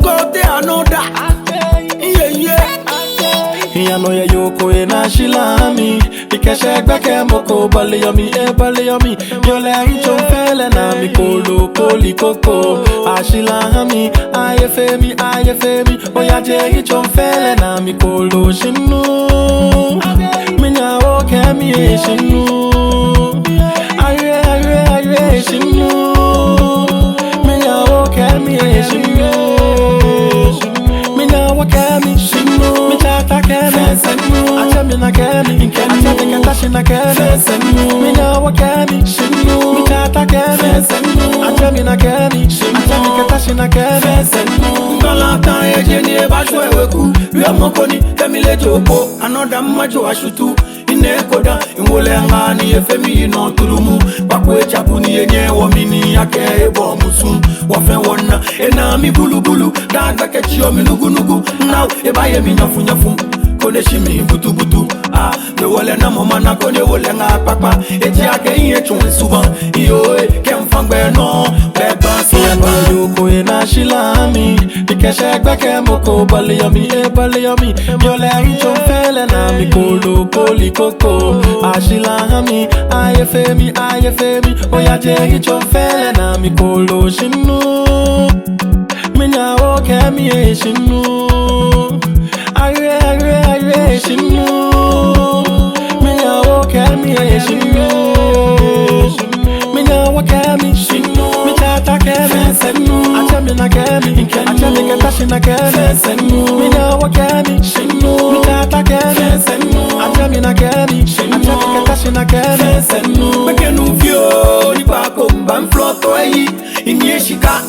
Go there another. I know you go in a shilami. Ikeshe gbeke moko bale yomi Yo le hincho fele na mi kolo koli koko. Ashilami, ayefemi. Oya je hincho fele na mi kolo shinu. Minya woke mi shinu. Aye shinu. Minya woke mi shinu. Minya woke mi shinu. Achemina kemi, achemina kashina kemi. Mina wakemi, mitata kemi. Achemina kemi, achemina kashina kemi. Galata ejeni ebasho eweku. Yamokoni kemi lejoko. Anoda majo ashutu. Inekoda imwole ngani efemi ino turumu. Bakwe chapuni yenye wamini yake ebo musu. Wafen wana enami bulu. Daga kechio minugu. Now ebaye minyafu. Kone shimi butu me wole na mama na kone wole nga papa eji ake iye chun suban iyo kem fangbe no beba si no you go na shilami ikeshe gbeke moko bale yomi yo le hincho fele na mi kolo koli koko ashilami ayefemi oya je hincho fele na mi kolo shinu minya woke mi shinu Aye, shinu. Minya woke mi shinu. Minya woke mi shinu. Mitata kemi. Achemina kemi. Achemina kashina kemi. Minya woke mi shinu. Mitata kemi. Achemina kemi. Achemina kashina kemi. Bekenu fio ni bako mbam floto eyi inyeshika.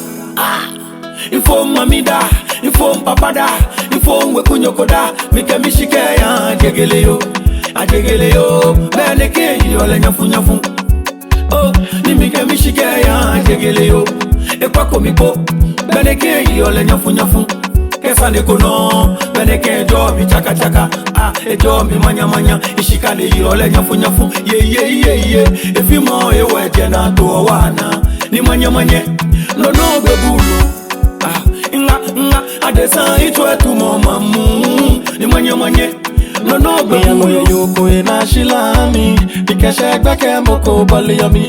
Info mamida, info papada, info wekunyokoda, mike mishike ya ajegele yo, beneke yole nyafu. Oh, ni mike mishike ya ajegele yo, ekwako miko, beneke yole nyafu. Kesane kono, beneke jobi chaka, ejobi manya, ishikale yole nyafu. Ye, efimo ewe jena to wana, ni manye, no bebulu. Adesa itwe tu mamu ni manye no me you go na shilami ikeshe gbeke moko bale yomi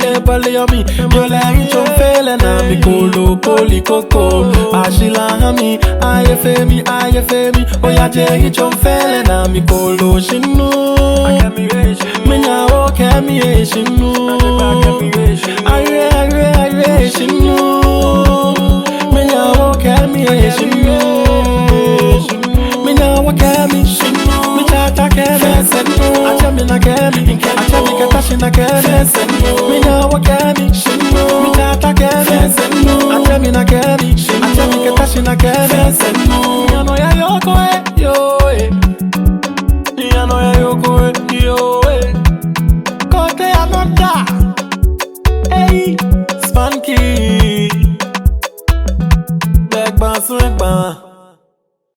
yo le hincho fele na mi kolo koli koko ashilami ayefemi oya je hincho fele na mi kolo shinu minya woke mi shinu aye shinu minya woke mi shinu minya woke mi shinu mitata kemi achemina kemi achemina kashina kemi minya woke mi shinu mitata kemi achemina kemi achemina kashina kemi yano ya yoko yano ya yoko kote anota hey Spanky Back bounce.